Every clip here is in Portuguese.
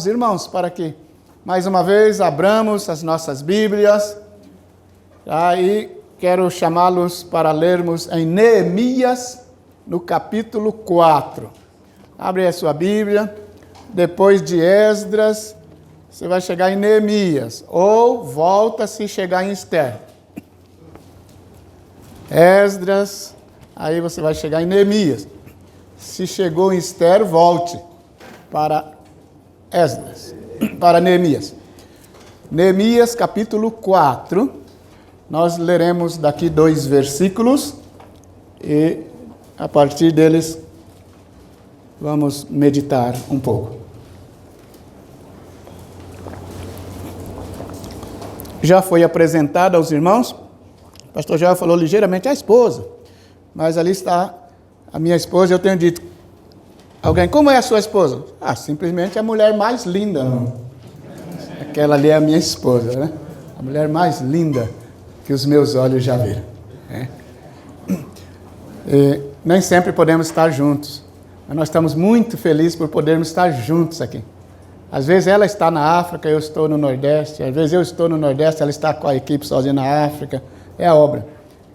Irmãos, para que mais uma vez abramos as nossas Bíblias, aí quero chamá-los para lermos em Neemias, no capítulo 4. Abre a sua Bíblia, depois de Esdras, você vai chegar em Neemias, ou volta-se chegar em Esther. Esdras, aí você vai chegar em Neemias. Se chegou em Esther, volte para Esdras, para Neemias. Neemias capítulo 4, nós leremos daqui 2 versículos e a partir deles vamos meditar um pouco. Já foi apresentada aos irmãos, o pastor já falou ligeiramente a esposa, mas ali está a minha esposa. Eu tenho dito: alguém, como é a sua esposa? Simplesmente a mulher mais linda. Aquela ali é a minha esposa, né? A mulher mais linda que os meus olhos já viram. Nem sempre podemos estar juntos, mas nós estamos muito felizes por podermos estar juntos aqui. Às vezes ela está na África, eu estou no Nordeste. Às vezes eu estou no Nordeste, ela está com a equipe sozinha na África. É a obra.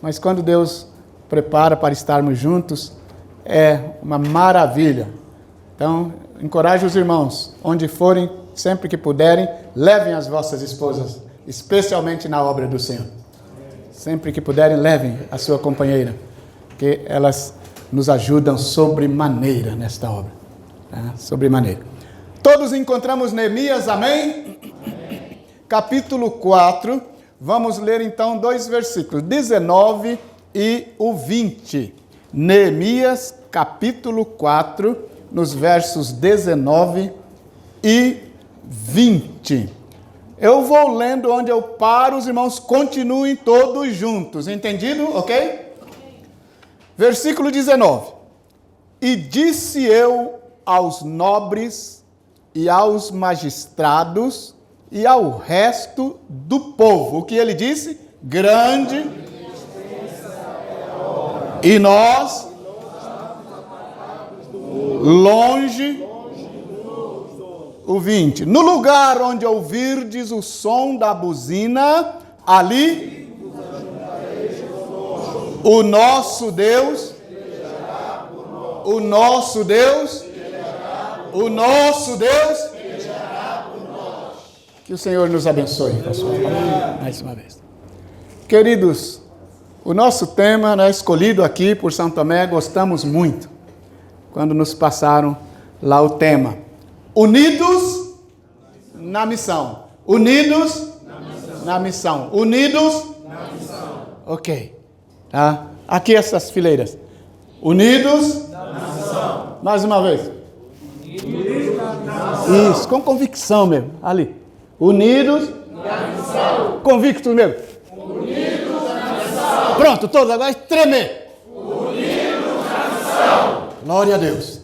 Mas quando Deus prepara para estarmos juntos, é uma maravilha. Então, encoraje os irmãos, onde forem, sempre que puderem, levem as vossas esposas, especialmente na obra do Senhor. Sempre que puderem, levem a sua companheira, porque elas nos ajudam sobremaneira nesta obra. Sobremaneira. Todos encontramos Neemias, amém? Capítulo 4, vamos ler então 2 versículos, 19 e o 20. Neemias, capítulo 4, nos versos 19 e 20. Eu vou lendo onde eu paro, os irmãos continuem todos juntos, entendido? Ok? Versículo 19. E disse eu aos nobres e aos magistrados e ao resto do povo. O que ele disse? Grande. E nós, longe, o 20. No lugar onde ouvirdes o som da buzina, ali, o nosso Deus, o nosso Deus, o nosso Deus, que o Senhor nos abençoe, pastor. Mais uma vez. Queridos, o nosso tema, escolhido aqui por São Tomé, gostamos muito quando nos passaram lá o tema. Unidos na missão. Unidos na missão. Unidos na missão. Ok. Tá? Aqui essas fileiras. Unidos na missão. Mais uma vez. Unidos na missão. Isso, com convicção mesmo. Ali. Unidos na missão. Convictos mesmo. Unidos na missão. Pronto, todos agora tremer. Unidos na missão. Glória a Deus.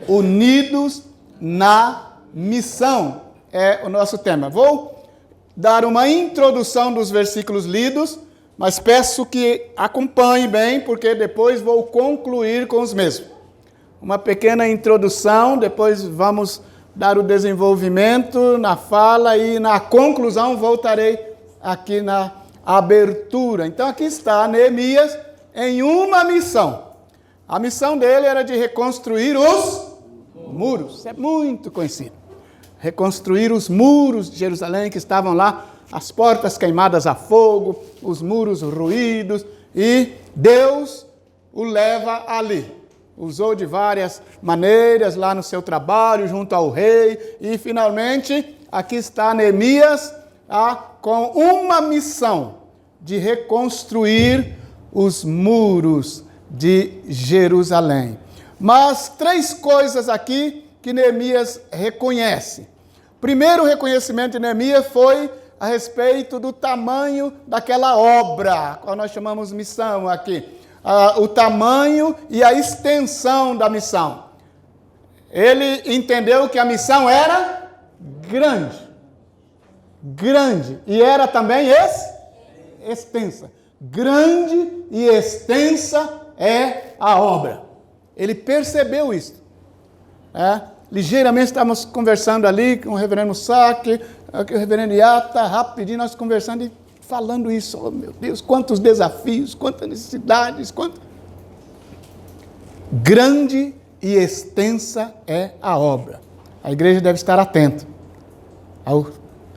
Unidos na missão é o nosso tema. Vou dar uma introdução dos versículos lidos, mas peço que acompanhe bem, porque depois vou concluir com os mesmos. Uma pequena introdução, depois vamos dar o desenvolvimento na fala e na conclusão voltarei aqui na abertura. Então aqui está Neemias em uma missão. A missão dele era de reconstruir os muros. Isso é muito conhecido. Reconstruir os muros de Jerusalém que estavam lá, as portas queimadas a fogo, os muros ruídos, e Deus o leva ali. Usou de várias maneiras lá no seu trabalho, junto ao rei, e finalmente aqui está Neemias com uma missão de reconstruir os muros de Jerusalém. Mas 3 coisas aqui que Neemias reconhece. Primeiro reconhecimento de Neemias foi a respeito do tamanho daquela obra, qual nós chamamos missão aqui. o tamanho e a extensão da missão. Ele entendeu que a missão era grande. Grande. E era também extensa. Grande e extensa é a obra. Ele percebeu isso. Ligeiramente estávamos conversando ali com o reverendo Saque, o reverendo Iata, rapidinho nós conversando e falando isso. Oh, meu Deus, quantos desafios, quantas necessidades, Grande e extensa é a obra. A igreja deve estar atenta ao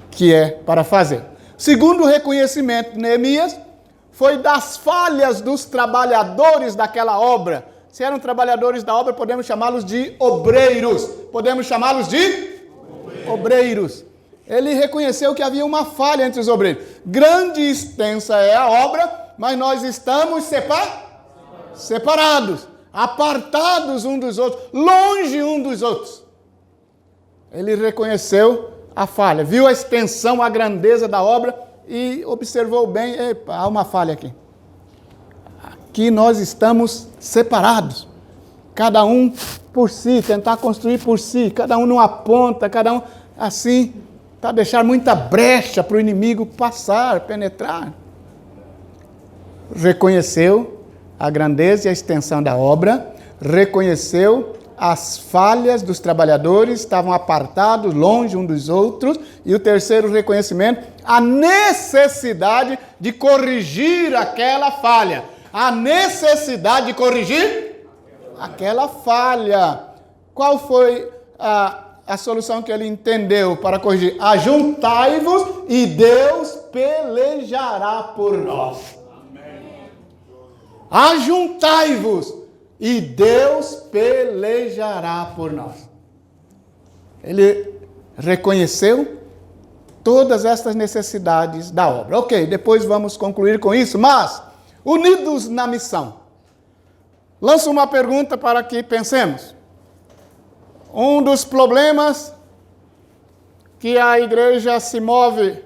que é para fazer. Segundo o reconhecimento de Neemias, foi das falhas dos trabalhadores daquela obra. Se eram trabalhadores da obra, podemos chamá-los de obreiros. Podemos chamá-los de obreiros. Ele reconheceu que havia uma falha entre os obreiros. Grande e extensa é a obra, mas nós estamos separados, apartados um dos outros, longe um dos outros. Ele reconheceu a falha, viu a extensão, a grandeza da obra e observou bem, epa, há uma falha aqui. Aqui nós estamos separados, cada um por si, tentar construir por si, cada um numa ponta, cada um assim, para deixar muita brecha para o inimigo passar, penetrar. Reconheceu a grandeza e a extensão da obra, reconheceu as falhas dos trabalhadores, estavam apartados, longe um dos outros, e o terceiro reconhecimento, a necessidade de corrigir aquela falha. A necessidade de corrigir aquela falha. Qual foi a solução que ele entendeu para corrigir? Ajuntai-vos e Deus pelejará por nós. Ajuntai-vos e Deus pelejará por nós. Ele reconheceu todas estas necessidades da obra. Ok, depois vamos concluir com isso, mas unidos na missão. Lanço uma pergunta para que pensemos. Um dos problemas que a igreja se move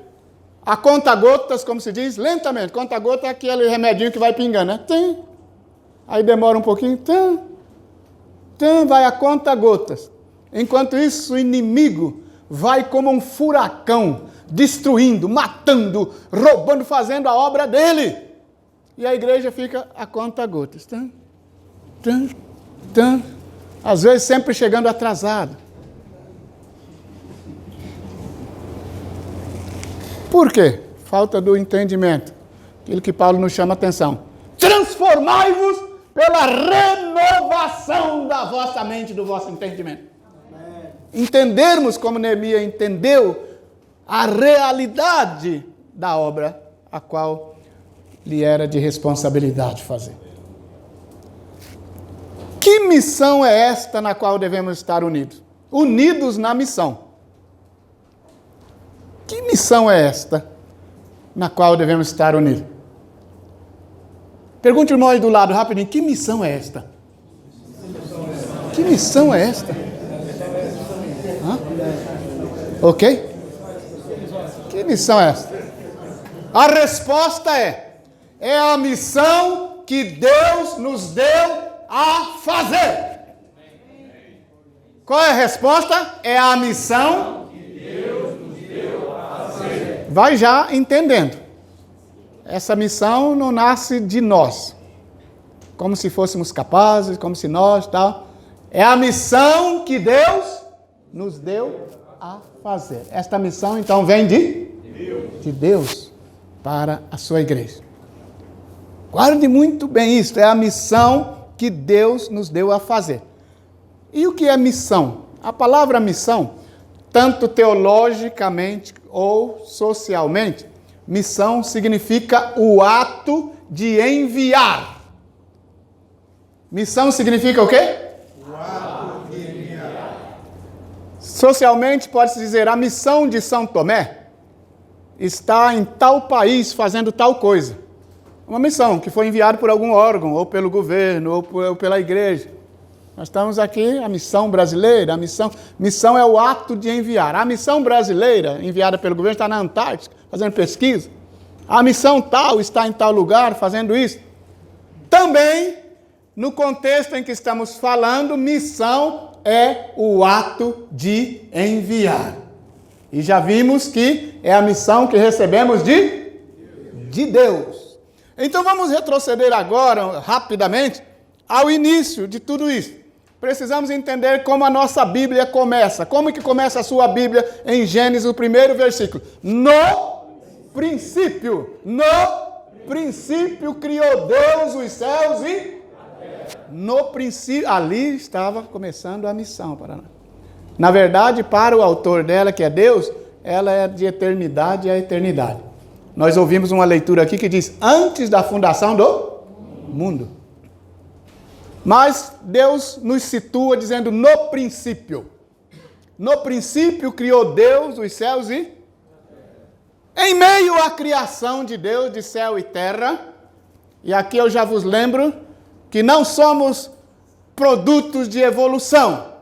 a conta-gotas, como se diz, lentamente. Conta-gota é aquele remedinho que vai pingando, né? Tem. Aí demora um pouquinho, vai a conta-gotas. Enquanto isso, o inimigo vai como um furacão, destruindo, matando, roubando, fazendo a obra dele. E a igreja fica a conta-gotas. Às vezes sempre chegando atrasado. Por quê? Falta do entendimento. Aquilo que Paulo nos chama a atenção. Transformai-vos pela renovação da vossa mente, do vosso entendimento. Amém. Entendermos como Neemias entendeu a realidade da obra a qual lhe era de responsabilidade fazer. Que missão é esta na qual devemos estar unidos? Unidos na missão. Que missão é esta na qual devemos estar unidos? Pergunte o irmão aí do lado, rapidinho, que missão é esta? Que missão é esta? Ok? Que missão é esta? A resposta é a missão que Deus nos deu a fazer. Qual é a resposta? É a missão que Deus nos deu a fazer. Vai já entendendo. Essa missão não nasce de nós, como se fôssemos capazes, como se nós, tal. É a missão que Deus nos deu a fazer. Esta missão, então, vem de Deus para a sua igreja. Guarde muito bem isso, é a missão que Deus nos deu a fazer. E o que é missão? A palavra missão, tanto teologicamente ou socialmente, missão significa o ato de enviar. Missão significa o quê? O ato de enviar. Socialmente pode-se dizer, a missão de São Tomé está em tal país fazendo tal coisa. Uma missão que foi enviada por algum órgão, ou pelo governo, ou pela igreja. Nós estamos aqui, a missão brasileira, missão é o ato de enviar. A missão brasileira, enviada pelo governo, está na Antártica, fazendo pesquisa. A missão tal está em tal lugar, fazendo isso. também, no contexto em que estamos falando, missão é o ato de enviar. E já vimos que é a missão que recebemos de Deus. Então vamos retroceder agora, rapidamente, ao início de tudo isso. Precisamos entender como a nossa Bíblia começa. Como que começa a sua Bíblia em Gênesis, o primeiro versículo? No princípio criou Deus os céus e... No princípio, ali estava começando a missão para nós. Na verdade, para o autor dela, que é Deus, ela é de eternidade a eternidade. Nós ouvimos uma leitura aqui que diz, antes da fundação do mundo. Mas Deus nos situa dizendo, no princípio. No princípio criou Deus os céus e... Em meio à criação de Deus, de céu e terra, e aqui eu já vos lembro que não somos produtos de evolução.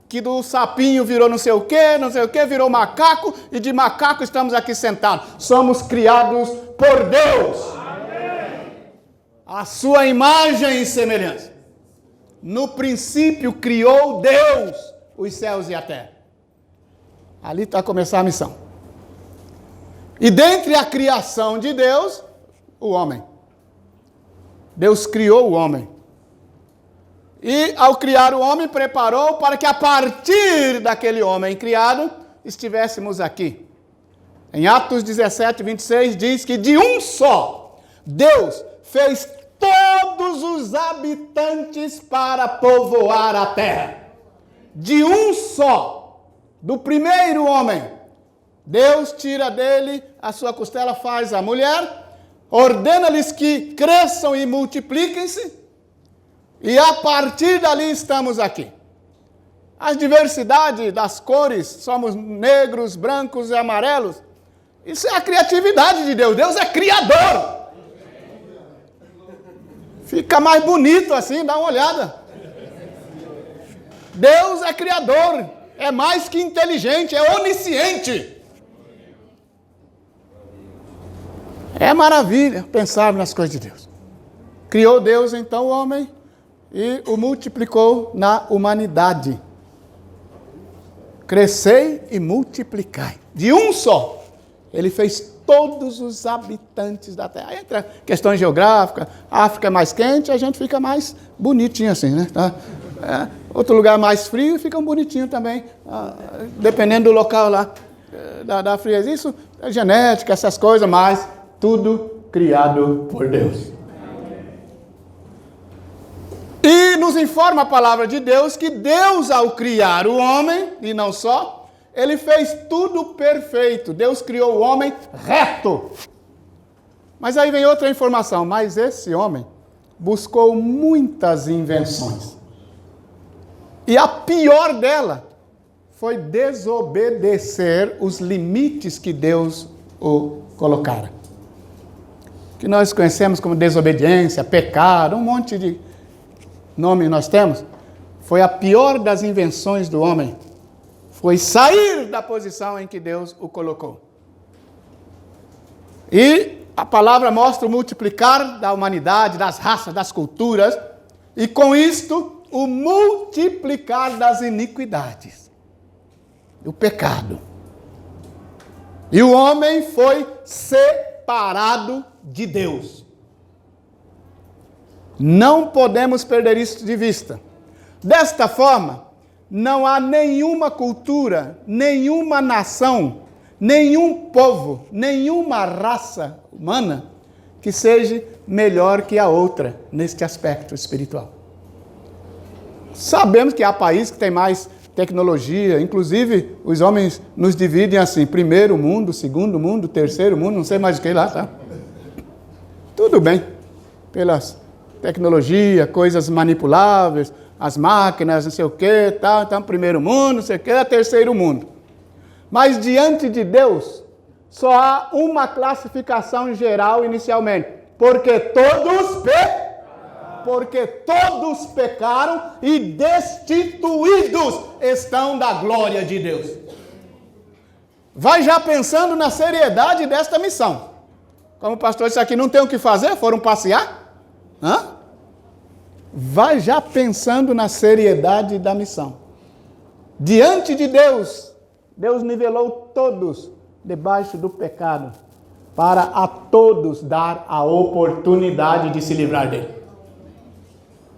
Que do sapinho virou não sei o quê, virou macaco, e de macaco estamos aqui sentados. Somos criados por Deus. Amém. A sua imagem e semelhança. No princípio criou Deus os céus e a terra. Ali está a começar a missão. E dentre a criação de Deus, o homem. Deus criou o homem. E ao criar o homem, preparou para que a partir daquele homem criado, estivéssemos aqui. Em Atos 17, 26, diz que de um só, Deus fez todos os habitantes para povoar a terra. De um só, do primeiro homem, Deus tira dele a sua costela, faz a mulher, ordena-lhes que cresçam e multipliquem-se, e a partir dali estamos aqui. A diversidade das cores, somos negros, brancos e amarelos, isso é a criatividade de Deus. Deus é criador. Fica mais bonito assim, dá uma olhada. Deus é criador, é mais que inteligente, é onisciente. É maravilha pensar nas coisas de Deus. Criou Deus então o homem e o multiplicou na humanidade. Crescei e multiplicai. De um só, ele fez todos os habitantes da terra. Entra questões geográficas, a África é mais quente, a gente fica mais bonitinho assim, né? Outro lugar mais frio, fica bonitinho também, dependendo do local lá, da frieza. Isso é genética, essas coisas, mas tudo criado por Deus. E nos informa a palavra de Deus que Deus, ao criar o homem, e não só, ele fez tudo perfeito. Deus criou o homem reto. Mas aí vem outra informação. Mas esse homem buscou muitas invenções. E a pior dela foi desobedecer os limites que Deus o colocara. Que nós conhecemos como desobediência, pecado, um monte de nome nós temos. Foi a pior das invenções do homem. Foi sair da posição em que Deus o colocou. E a palavra mostra o multiplicar da humanidade, das raças, das culturas, e com isto, o multiplicar das iniquidades, do pecado. E o homem foi separado de Deus. Não podemos perder isso de vista. Desta forma, não há nenhuma cultura, nenhuma nação, nenhum povo, nenhuma raça humana que seja melhor que a outra neste aspecto espiritual. Sabemos que há países que têm mais tecnologia, inclusive os homens nos dividem assim, primeiro mundo, segundo mundo, terceiro mundo, não sei mais o que lá, tá? Tudo bem, pelas tecnologia, coisas manipuláveis, as máquinas, não sei o que, tal, então primeiro mundo, não sei o que, terceiro mundo. Mas diante de Deus, só há uma classificação geral inicialmente, porque todos pecaram e destituídos estão da glória de Deus. Vai já pensando na seriedade desta missão. Como o pastor disse aqui, não tem o que fazer, foram passear. Vai já pensando na seriedade da missão. Diante de Deus, Deus nivelou todos debaixo do pecado, para a todos dar a oportunidade de se livrar dele.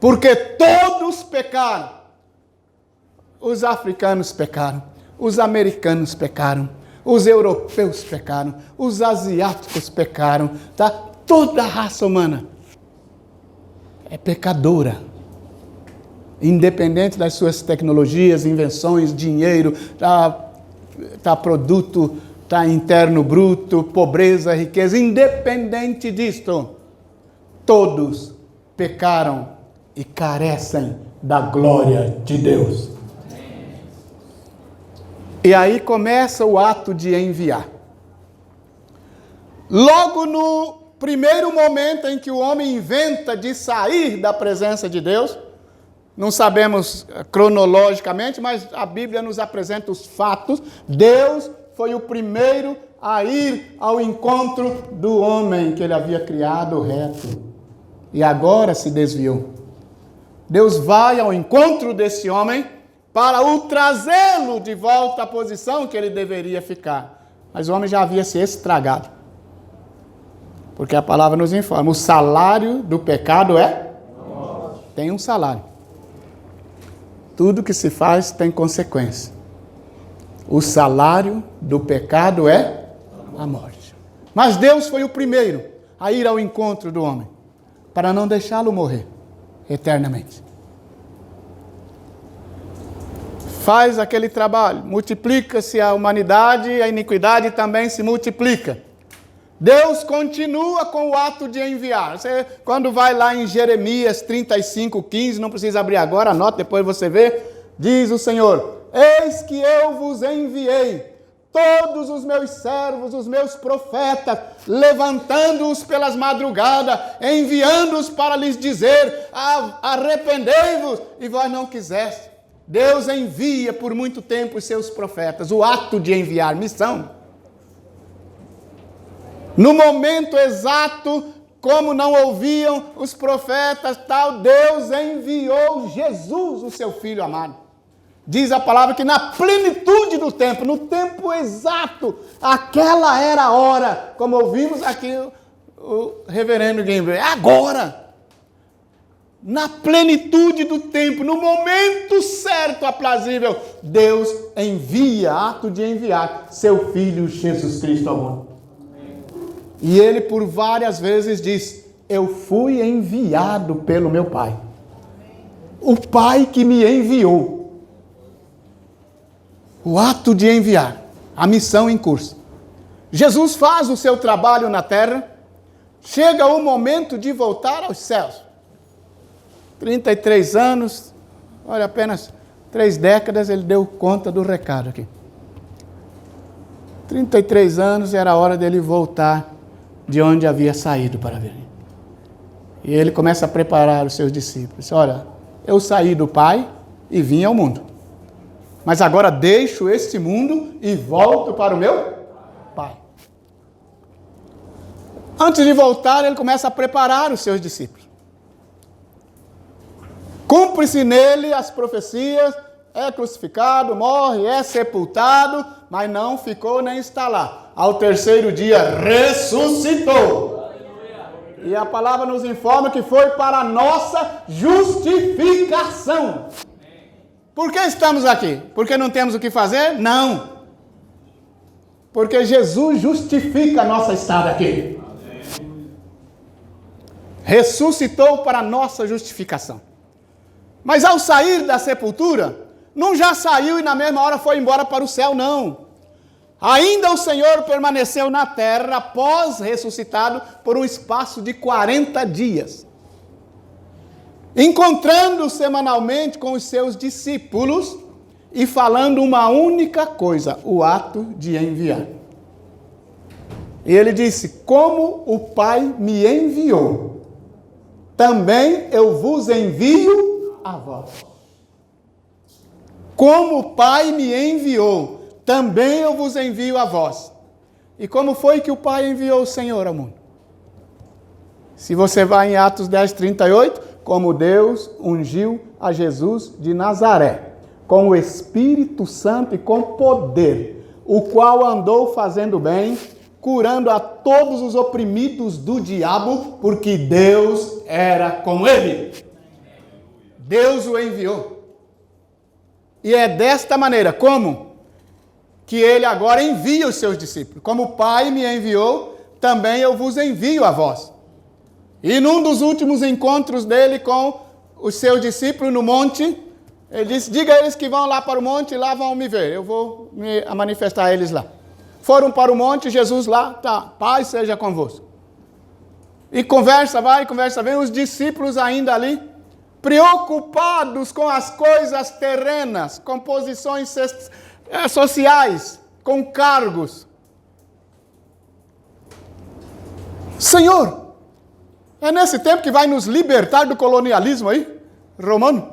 Porque todos pecaram. Os africanos pecaram, os americanos pecaram, os europeus pecaram, os asiáticos pecaram, tá? Toda a raça humana é pecadora. Independente das suas tecnologias, invenções, dinheiro, produto, interno bruto, pobreza, riqueza, independente disto, todos pecaram e carecem da glória de Deus. E aí começa o ato de enviar. Logo no primeiro momento em que o homem inventa de sair da presença de Deus, não sabemos cronologicamente, mas a Bíblia nos apresenta os fatos. Deus foi o primeiro a ir ao encontro do homem que ele havia criado reto. E agora se desviou. Deus vai ao encontro desse homem para o trazê-lo de volta à posição que ele deveria ficar. Mas o homem já havia se estragado. Porque a palavra nos informa, o salário do pecado tem um salário. Tudo que se faz tem consequência. O salário do pecado é a morte. Mas Deus foi o primeiro a ir ao encontro do homem, para não deixá-lo morrer eternamente. Faz aquele trabalho, multiplica-se a humanidade, a iniquidade também se multiplica. Deus continua com o ato de enviar. Você, quando vai lá em Jeremias 35:15, não precisa abrir agora, anota, depois você vê, diz o Senhor: eis que eu vos enviei todos os meus servos, os meus profetas, levantando-os pelas madrugadas, enviando-os para lhes dizer: arrependei-vos, e vós não quiseste. Deus envia por muito tempo os seus profetas, o ato de enviar, missão. No momento exato, como não ouviam os profetas, Deus enviou Jesus, o seu Filho amado. Diz a palavra que na plenitude do tempo, no tempo exato, aquela era a hora, como ouvimos aqui o reverendo Guimbert, agora! Na plenitude do tempo, no momento certo, aprazível, Deus envia, ato de enviar, seu Filho Jesus Cristo ao mundo. E ele por várias vezes diz: eu fui enviado pelo meu Pai. O Pai que me enviou. O ato de enviar, a missão em curso. Jesus faz o seu trabalho na terra, chega o momento de voltar aos céus. 33 anos, olha, apenas 3 décadas ele deu conta do recado aqui. 33 anos era a hora dele voltar de onde havia saído para vir. E ele começa a preparar os seus discípulos. Olha, eu saí do Pai e vim ao mundo. Mas agora deixo este mundo e volto para o meu Pai. Antes de voltar, ele começa a preparar os seus discípulos. Cumpre-se nele as profecias, é crucificado, morre, é sepultado, mas não ficou nem está lá. Ao terceiro dia ressuscitou. E a palavra nos informa que foi para a nossa justificação. Por que estamos aqui? Porque não temos o que fazer? Não. Porque Jesus justifica a nossa estada aqui. Ressuscitou para a nossa justificação. Mas ao sair da sepultura, não já saiu e na mesma hora foi embora para o céu, não. Ainda o Senhor permaneceu na terra após ressuscitado por um espaço de 40 dias. Encontrando semanalmente com os seus discípulos e falando uma única coisa, o ato de enviar. E ele disse: como o Pai me enviou, também eu vos envio a vós. Como o Pai me enviou, também eu vos envio a vós. E como foi que o Pai enviou o Senhor ao mundo? Se você vai em Atos 10:38, como Deus ungiu a Jesus de Nazaré, com o Espírito Santo e com poder, o qual andou fazendo bem, curando a todos os oprimidos do diabo, porque Deus era com ele. Deus o enviou. E é desta maneira, como? Que ele agora envia os seus discípulos. Como o Pai me enviou, também eu vos envio a vós. E num dos últimos encontros dele com os seus discípulos no monte, ele disse, diga a eles que vão lá para o monte e lá vão me ver. Eu vou me manifestar a eles lá. Foram para o monte, Jesus lá, tá, paz seja convosco. E conversa vai, conversa vem, os discípulos ainda ali, preocupados com as coisas terrenas, com posições sociais, com cargos. Senhor, é nesse tempo que vai nos libertar do colonialismo aí, romano?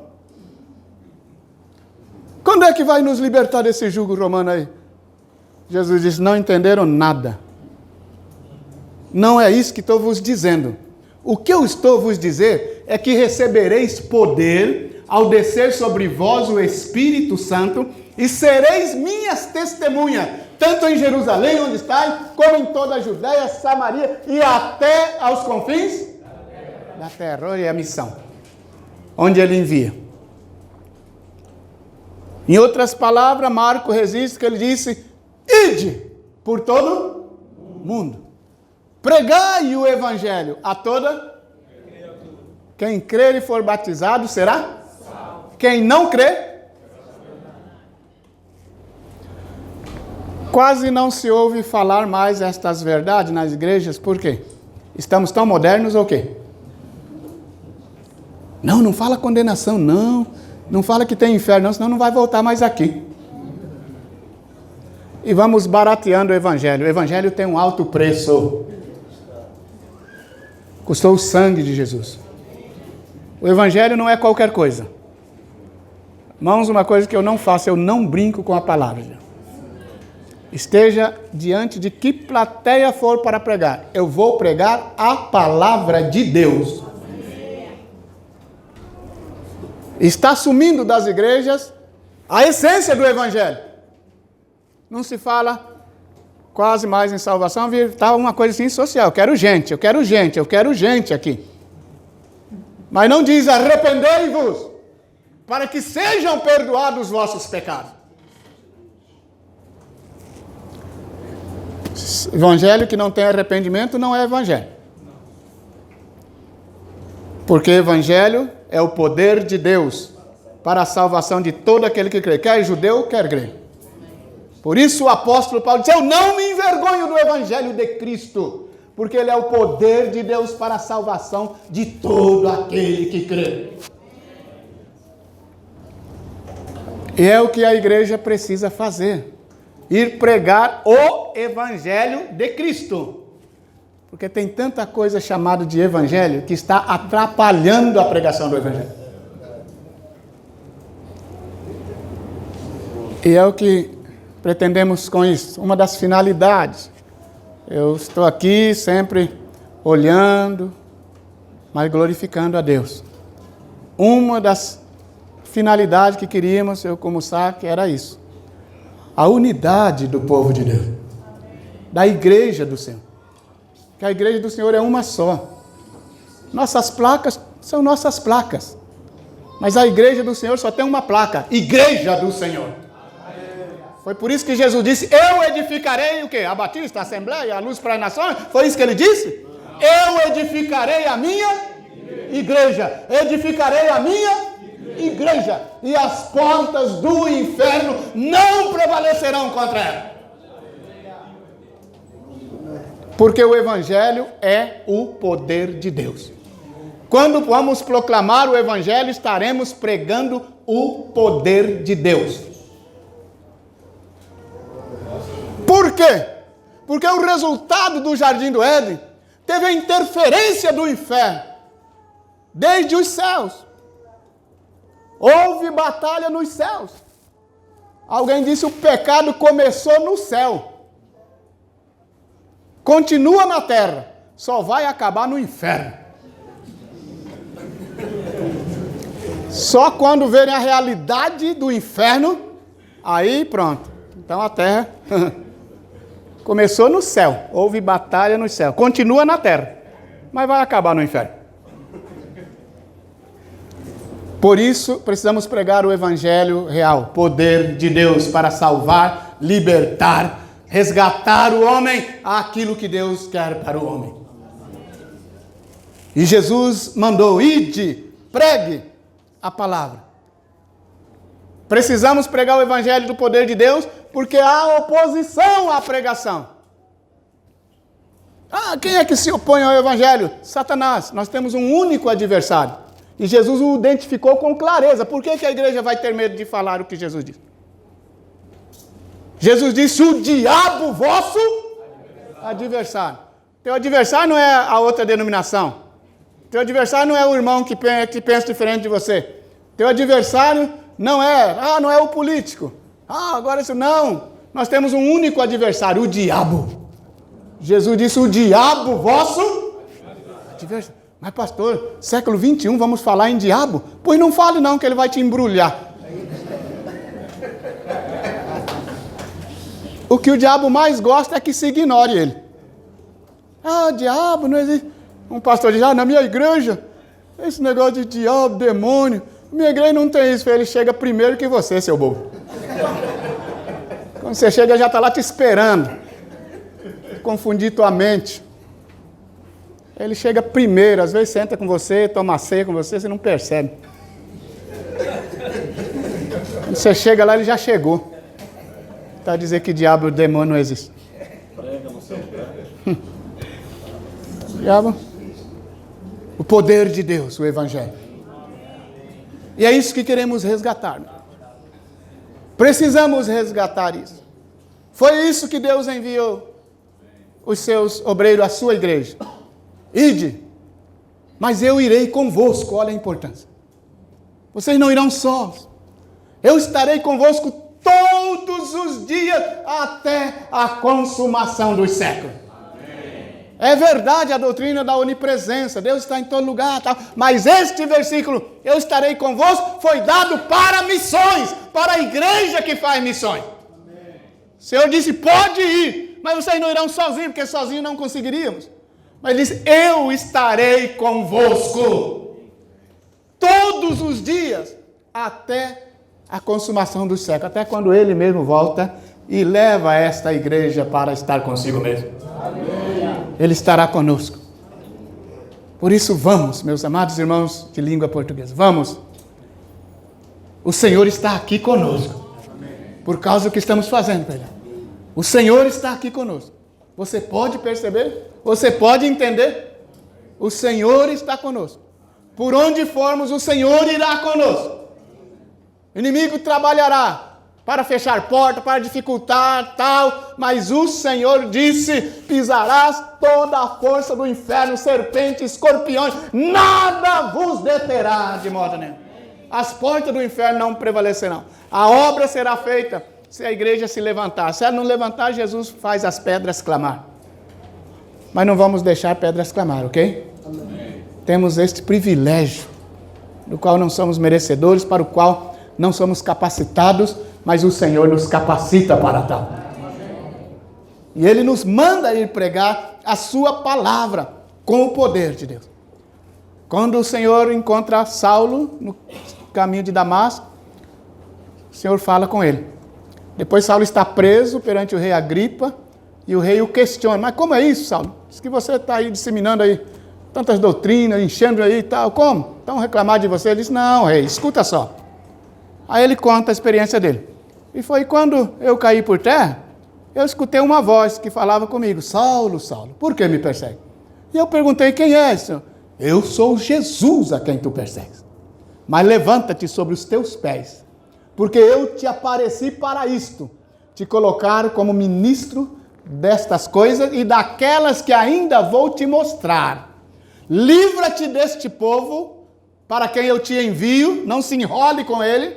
Quando é que vai nos libertar desse jugo romano aí? Jesus disse, não entenderam nada. Não é isso que estou vos dizendo. O que eu estou vos dizer é que recebereis poder ao descer sobre vós o Espírito Santo e sereis minhas testemunhas, tanto em Jerusalém, onde estáis, como em toda a Judéia, Samaria e até aos confins da terra. Olha a missão, onde ele envia. Em outras palavras, Marco registra que ele disse, ide por todo mundo, pregai o evangelho a toda. Quem crer e for batizado será? Quem não crer? Quase não se ouve falar mais estas verdades nas igrejas, por quê? Estamos tão modernos ou quê? Não fala condenação, não fala que tem inferno, não, senão não vai voltar mais aqui. E vamos barateando o evangelho. O evangelho tem um alto preço. Custou o sangue de Jesus. O evangelho não é qualquer coisa. Irmãos, uma coisa que eu não faço, eu não brinco com a palavra. Esteja diante de que plateia for para pregar. Eu vou pregar a palavra de Deus. Está sumindo das igrejas a essência do evangelho. Não se fala quase mais em salvação, está uma coisa assim social. Eu quero gente aqui. Mas não diz arrependei-vos, para que sejam perdoados os vossos pecados. Evangelho que não tem arrependimento não é evangelho. Porque evangelho é o poder de Deus para a salvação de todo aquele que crê, quer judeu, quer grego. Por isso o apóstolo Paulo disse, eu não me envergonho do evangelho de Cristo, porque ele é o poder de Deus para a salvação de todo aquele que crê. E é o que a igreja precisa fazer. Ir pregar o evangelho de Cristo. Porque tem tanta coisa chamada de evangelho que está atrapalhando a pregação do evangelho. E é o que pretendemos com isso. Uma das finalidades. Eu estou aqui sempre olhando, mas glorificando a Deus. Uma das finalidades que queríamos, eu como SAC, era isso. A unidade do povo de Deus. Da igreja do Senhor. Que a igreja do Senhor é uma só. Nossas placas são nossas placas. Mas a igreja do Senhor só tem uma placa. Igreja do Senhor. Foi por isso que Jesus disse, eu edificarei o quê? A Batista, a Assembleia, a Luz para as Nações? Foi isso que ele disse? Eu edificarei a minha igreja. Edificarei a minha igreja. E as portas do inferno não prevalecerão contra ela. Porque o evangelho é o poder de Deus. Quando vamos proclamar o evangelho, estaremos pregando o poder de Deus. Por quê? Porque o resultado do Jardim do Éden teve a interferência do inferno desde os céus. Houve batalha nos céus. Alguém disse, o pecado começou no céu. Continua na terra. só vai acabar no inferno. Só quando verem a realidade do inferno, aí pronto. Então a terra começou no céu, houve batalha no céu, continua na terra, mas vai acabar no inferno. Por isso, precisamos pregar o evangelho real, poder de Deus para salvar, libertar, resgatar o homem àquilo que Deus quer para o homem. E Jesus mandou: ide, pregue a palavra. Precisamos pregar o evangelho do poder de Deus porque há oposição à pregação. Quem é que se opõe ao evangelho? Satanás. Nós temos um único adversário. E Jesus o identificou com clareza. Por que a igreja vai ter medo de falar o que Jesus disse? Jesus disse: o diabo vosso adversário. Teu adversário não é a outra denominação. Teu adversário não é o irmão que pensa diferente de você. Teu adversário não é o político. Agora isso não. Nós temos um único adversário, o diabo. Jesus disse: o diabo vosso adversário. Mas pastor, século 21, vamos falar em diabo? Pois não fale não, que ele vai te embrulhar. O que o diabo mais gosta é que se ignore ele. Diabo não existe. Um pastor diz: na minha igreja, esse negócio de diabo, demônio, minha igreja não tem isso. Ele chega primeiro que você, seu bobo. Quando você chega, já está lá te esperando. Confundir tua mente. Ele chega primeiro, às vezes senta com você, toma ceia com você, você não percebe. Quando você chega lá, ele já chegou. Para dizer que diabo e demônio não existe. Prega no seu lugar. Diabo. O poder de Deus, o evangelho. E é isso que queremos resgatar. Precisamos resgatar isso. Foi isso que Deus enviou os seus obreiros à sua igreja. Ide, mas eu irei convosco. Olha a importância. Vocês não irão sós. Eu estarei convosco todos os dias até a consumação dos séculos. Amém. É verdade a doutrina da onipresença. Deus está em todo lugar, tal. Mas este versículo, eu estarei convosco, foi dado para missões, para a igreja que faz missões. Amém. O Senhor disse: pode ir, mas vocês não irão sozinhos, porque sozinhos não conseguiríamos. Mas ele disse: eu estarei convosco todos os dias até a consumação do século, até quando ele mesmo volta e leva esta igreja para estar consigo mesmo. Amém. Ele estará conosco. Por isso vamos, meus amados irmãos de língua portuguesa, vamos. O Senhor está aqui conosco. Por causa do que estamos fazendo, Pai. O Senhor está aqui conosco. Você pode perceber? Você pode entender? O Senhor está conosco. Por onde formos, o Senhor irá conosco. O inimigo trabalhará para fechar porta, para dificultar, tal, mas o Senhor disse: pisarás toda a força do inferno, serpentes, escorpiões, nada vos deterá de modo nenhum. As portas do inferno não prevalecerão. A obra será feita se a igreja se levantar. Se ela não levantar, Jesus faz as pedras clamar. Mas não vamos deixar pedras clamar, ok? Amém. Temos este privilégio, do qual não somos merecedores, para o qual não somos capacitados, mas o Senhor nos capacita para tal. E Ele nos manda ir pregar a sua palavra com o poder de Deus. Quando o Senhor encontra Saulo no caminho de Damasco, o Senhor fala com ele. Depois Saulo está preso perante o rei Agripa, e o rei o questiona: mas como é isso, Saulo? Diz que você está aí disseminando aí tantas doutrinas, enchendo aí e tal, como? Estão reclamando de você? Ele diz: não, rei, escuta só. Aí ele conta a experiência dele. E foi quando eu caí por terra, eu escutei uma voz que falava comigo: Saulo, Saulo, por que me persegue? E eu perguntei: quem é, Senhor? Eu sou Jesus a quem tu persegues. Mas levanta-te sobre os teus pés, porque eu te apareci para isto, te colocar como ministro destas coisas e daquelas que ainda vou te mostrar. Livra-te deste povo, para quem eu te envio, não se enrole com ele,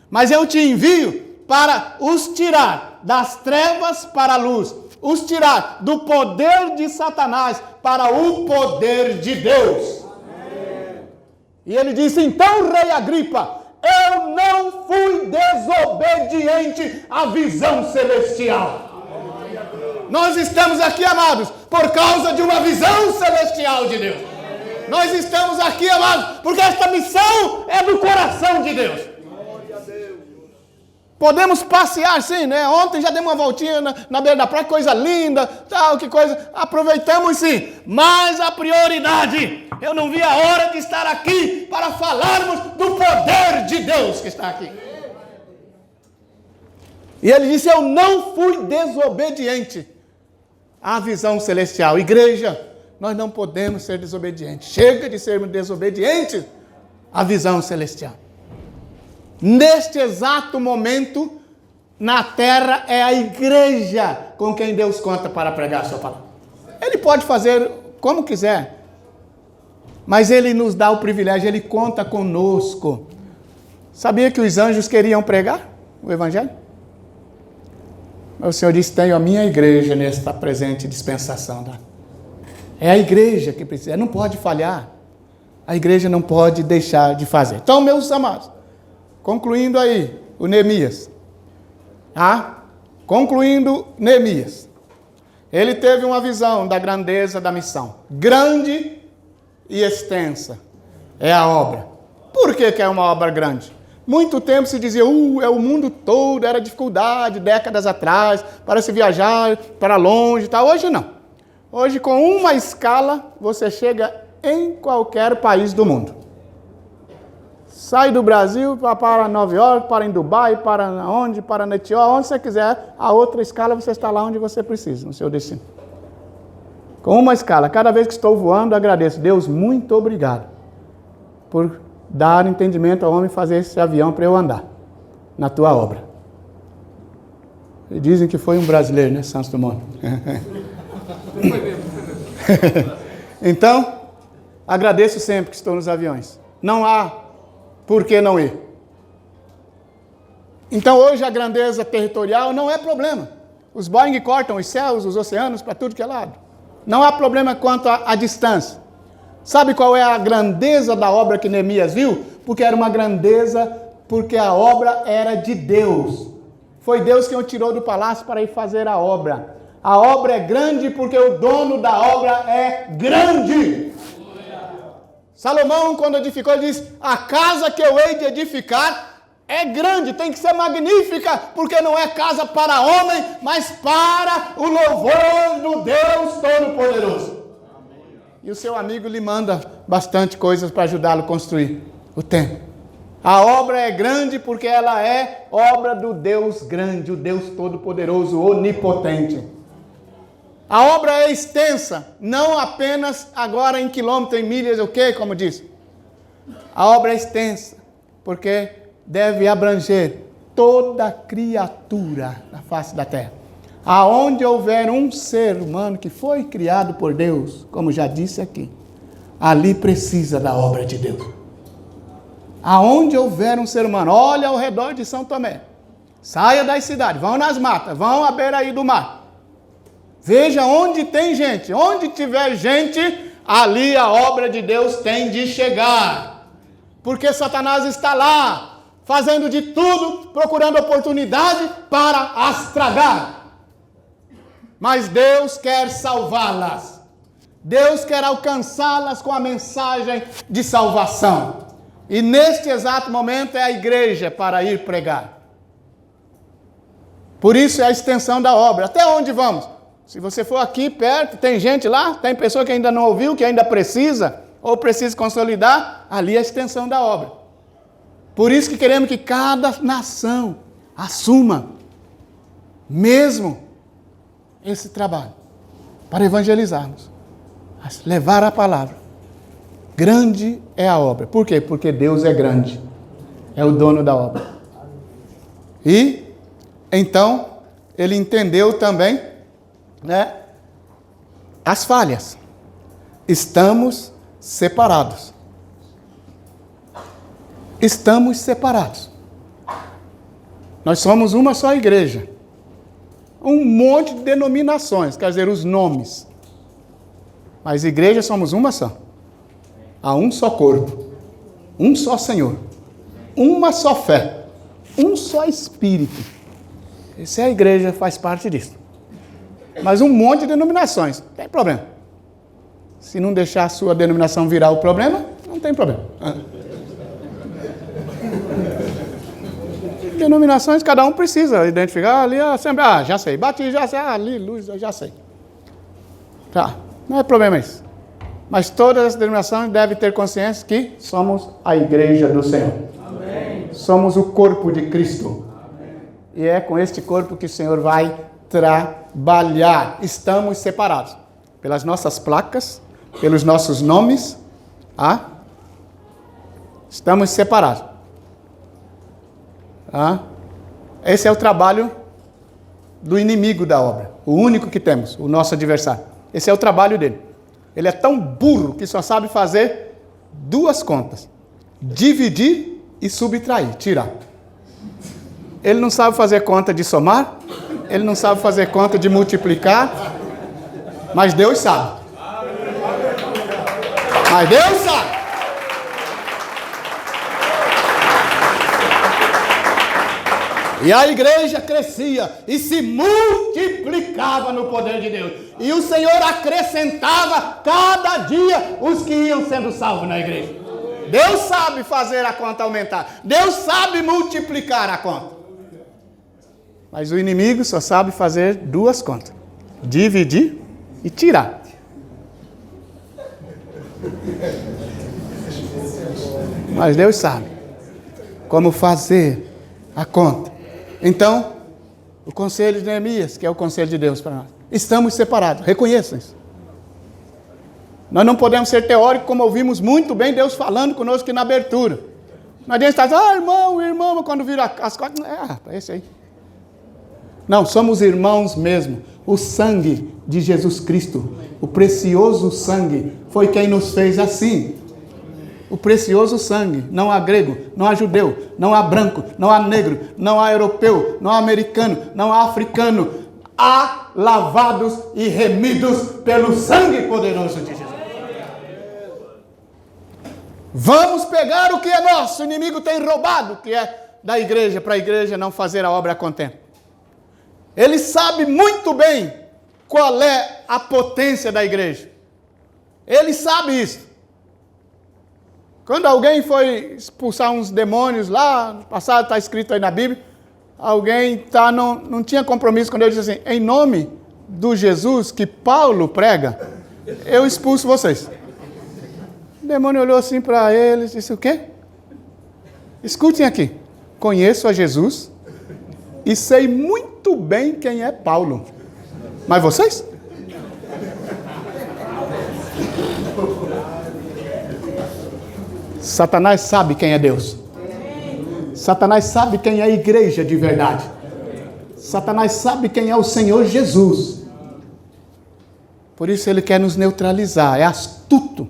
mas eu te envio para os tirar das trevas para a luz, os tirar do poder de Satanás para o poder de Deus. Amém. E ele disse, então, rei Agripa, eu não fui desobediente à visão celestial. Amém. Nós estamos aqui, amados, por causa de uma visão celestial de Deus. Amém. Nós estamos aqui, amados, porque esta missão é do coração de Deus. Podemos passear, sim, né? Ontem já demos uma voltinha na beira da praia, coisa linda, tal, que coisa. Aproveitamos, sim. Mas a prioridade, eu não vi a hora de estar aqui para falarmos do poder de Deus que está aqui. E ele disse, eu não fui desobediente à visão celestial. Igreja, nós não podemos ser desobedientes. Chega de sermos desobedientes à visão celestial. Neste exato momento, na terra, é a igreja com quem Deus conta para pregar a sua palavra. Ele pode fazer como quiser, mas ele nos dá o privilégio, ele conta conosco. Sabia que os anjos queriam pregar o evangelho? Mas o Senhor disse, tenho a minha igreja nesta presente dispensação. É a igreja que precisa, não pode falhar. A igreja não pode deixar de fazer. Então, meus amados, concluindo aí, o Neemias. Concluindo Neemias. Ele teve uma visão da grandeza da missão. Grande e extensa é a obra. Por que é uma obra grande? Muito tempo se dizia, é o mundo todo, era dificuldade, décadas atrás, para se viajar para longe e tal. Hoje não. Hoje, com uma escala, você chega em qualquer país do mundo. Sai do Brasil, para Nova York, para em Dubai, para onde, para na Etiópia, onde você quiser. A outra escala, você está lá onde você precisa, no seu destino. Com uma escala. Cada vez que estou voando, agradeço. Deus, muito obrigado por dar entendimento ao homem fazer esse avião para eu andar na tua obra. E dizem que foi um brasileiro, né, Santos Dumont? Então, agradeço sempre que estou nos aviões. Não há por que não ir? Então hoje a grandeza territorial não é problema. Os Boeing cortam os céus, os oceanos para tudo que é lado. Não há problema quanto à distância. Sabe qual é a grandeza da obra que Neemias viu? Porque era uma grandeza, porque a obra era de Deus. Foi Deus quem o tirou do palácio para ir fazer a obra. A obra é grande porque o dono da obra é grande. Salomão, quando edificou, ele disse, a casa que eu hei de edificar é grande, tem que ser magnífica, porque não é casa para homem, mas para o louvor do Deus Todo-Poderoso. E o seu amigo lhe manda bastante coisas para ajudá-lo a construir o templo. A obra é grande porque ela é obra do Deus grande, o Deus Todo-Poderoso, onipotente. A obra é extensa, não apenas agora em quilômetros, em milhas, o quê, como diz. A obra é extensa, porque deve abranger toda criatura na face da terra. Aonde houver um ser humano que foi criado por Deus, como já disse aqui, ali precisa da obra de Deus. Aonde houver um ser humano, olha ao redor de São Tomé, saia das cidades, vão nas matas, vão à beira aí do mar. Veja onde tem gente. Onde tiver gente, ali a obra de Deus tem de chegar. Porque Satanás está lá, fazendo de tudo, procurando oportunidade para as tragar. Mas Deus quer salvá-las. Deus quer alcançá-las com a mensagem de salvação. E neste exato momento é a igreja para ir pregar. Por isso é a extensão da obra. Até onde vamos? Se você for aqui perto, tem gente lá, tem pessoa que ainda não ouviu, que ainda precisa, ou precisa consolidar, ali é a extensão da obra. Por isso que queremos que cada nação assuma mesmo esse trabalho, para evangelizarmos, levar a palavra. Grande é a obra. Por quê? Porque Deus é grande, é o dono da obra. E, então, ele entendeu também, as falhas. Estamos separados. Estamos separados. Nós somos uma só igreja. um monte de denominações, quer dizer, os nomes. Mas igreja somos uma só. Há um só corpo, um só Senhor, uma só fé, um só Espírito. Essa é a igreja, faz parte disso. Mas um monte de denominações, não tem problema. Se não deixar a sua denominação virar o problema, não tem problema. Denominações, cada um precisa identificar ali a Assembleia. Já sei. Batismo, já sei. Ali, luz, já sei. Tá, não é problema isso. Mas todas as denominações devem ter consciência que somos a igreja do Senhor. Amém. Somos o corpo de Cristo. Amém. E é com este corpo que o Senhor vai trabalhar. Estamos separados pelas nossas placas, pelos nossos nomes. Estamos separados. Esse é o trabalho do inimigo da obra. O único que temos, o nosso adversário. Esse é o trabalho dele. Ele é tão burro que só sabe fazer duas contas: dividir e subtrair, tirar. Ele não sabe fazer conta de somar, ele não sabe fazer conta de multiplicar, mas Deus sabe. Mas Deus sabe. E a igreja crescia e se multiplicava no poder de Deus. E o Senhor acrescentava cada dia os que iam sendo salvos na igreja. Deus sabe fazer a conta aumentar. Deus sabe multiplicar a conta. Mas o inimigo só sabe fazer duas contas: dividir e tirar. Mas Deus sabe como fazer a conta. Então, o conselho de Neemias, que é o conselho de Deus para nós, estamos separados, reconheçam isso. Nós não podemos ser teóricos, como ouvimos muito bem Deus falando conosco aqui na abertura. Não adianta estar dizendo, irmão, quando vira as costas, esse aí. Não, somos irmãos mesmo. O sangue de Jesus Cristo, o precioso sangue, foi quem nos fez assim. O precioso sangue. Não há grego, não há judeu, não há branco, não há negro, não há europeu, não há americano, não há africano. Há lavados e remidos pelo sangue poderoso de Jesus. Vamos pegar o que é nosso. O inimigo tem roubado o que é da igreja, para a igreja não fazer a obra a contento. Ele sabe muito bem qual é a potência da igreja. Ele sabe isso. Quando alguém foi expulsar uns demônios lá, no passado está escrito aí na Bíblia, alguém não tinha compromisso com Deus, disse assim: em nome do Jesus que Paulo prega, eu expulso vocês. O demônio olhou assim para eles e disse: o quê? Escutem aqui. Conheço a Jesus e sei muito bem quem é Paulo. Mas vocês? Satanás sabe quem é Deus. Satanás sabe quem é a igreja de verdade. Satanás sabe quem é o Senhor Jesus. Por isso ele quer nos neutralizar, é astuto.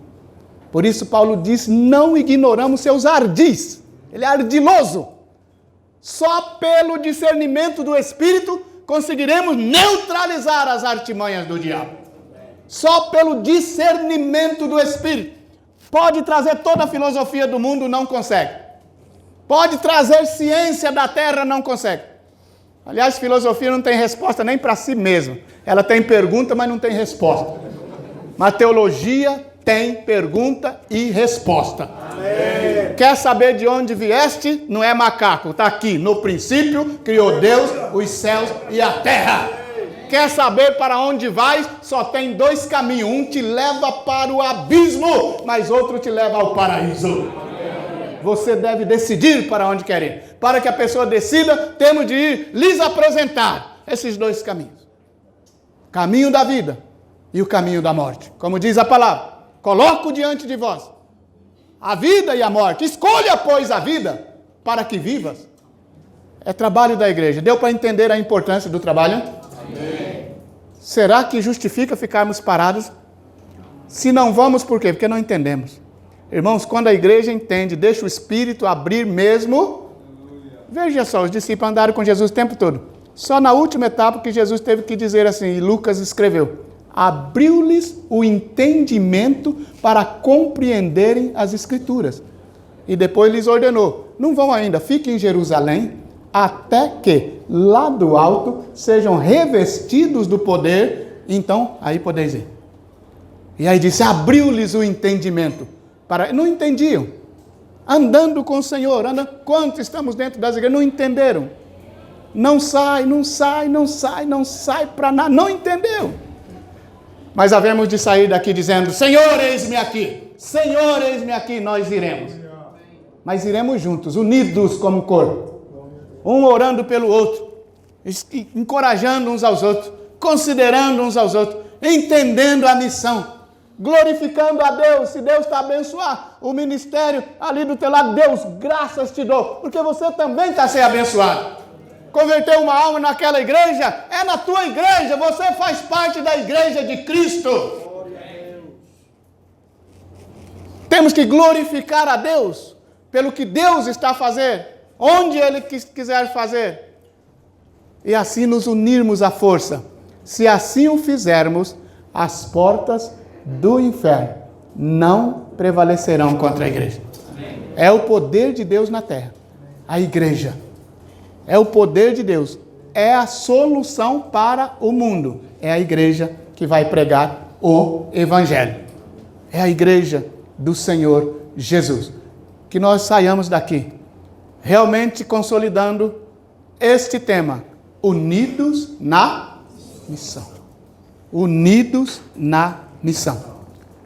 Por isso Paulo diz: não ignoramos seus ardis. Ele é ardiloso. Só pelo discernimento do Espírito conseguiremos neutralizar as artimanhas do diabo. Só pelo discernimento do Espírito. Pode trazer toda a filosofia do mundo, não consegue. Pode trazer ciência da terra, não consegue. Aliás, filosofia não tem resposta nem para si mesma. Ela tem pergunta, mas não tem resposta. Mas teologia tem pergunta e resposta. Amém. Quer saber de onde vieste? Não é macaco, está aqui. No princípio, criou Deus os céus e a terra. Quer saber para onde vais? Só tem dois caminhos. Um te leva para o abismo, mas outro te leva ao paraíso. Você deve decidir para onde quer ir. Para que a pessoa decida, temos de ir lhes apresentar esses dois caminhos. Caminho da vida e o caminho da morte. Como diz a palavra: coloco diante de vós a vida e a morte. Escolha, pois, a vida para que vivas. É trabalho da igreja. Deu para entender a importância do trabalho? Amém. Será que justifica ficarmos parados? Se não vamos, por quê? Porque não entendemos. Irmãos, quando a igreja entende, deixa o Espírito abrir mesmo. Veja só, os discípulos andaram com Jesus o tempo todo. Só na última etapa que Jesus teve que dizer assim, e Lucas escreveu, abriu-lhes o entendimento para compreenderem as Escrituras. E depois lhes ordenou, não vão ainda, fiquem em Jerusalém, até que lá do alto sejam revestidos do poder, então aí podeis ir. E aí disse, abriu-lhes o entendimento. Não entendiam. Andando com o Senhor, quanto estamos dentro das igrejas, não entenderam. Não sai para nada, não entendeu. Mas havemos de sair daqui dizendo, Senhor, eis-me aqui, nós iremos. Mas iremos juntos, unidos como corpo. Um orando pelo outro, encorajando uns aos outros, considerando uns aos outros, entendendo a missão, glorificando a Deus. Se Deus está abençoar o ministério ali do teu lado, Deus, graças te dou, porque você também está sendo abençoado. Converteu uma alma naquela igreja, é na tua igreja, você faz parte da igreja de Cristo. Temos que glorificar a Deus pelo que Deus está fazendo, onde Ele quiser fazer. E assim nos unirmos à força. Se assim o fizermos, as portas do inferno não prevalecerão contra a igreja. É o poder de Deus na terra. A igreja. É o poder de Deus. É a solução para o mundo. É a igreja que vai pregar o Evangelho. É a igreja do Senhor Jesus. Que nós saiamos daqui realmente consolidando este tema. Unidos na missão. Unidos na missão.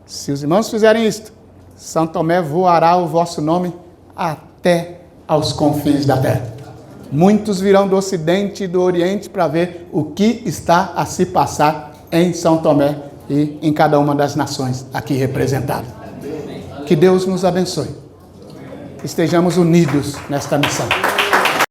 Se os irmãos fizerem isto, São Tomé voará o vosso nome até aos confins da terra. Muitos virão do Ocidente e do Oriente para ver o que está a se passar em São Tomé e em cada uma das nações aqui representadas. Que Deus nos abençoe. Estejamos unidos nesta missão.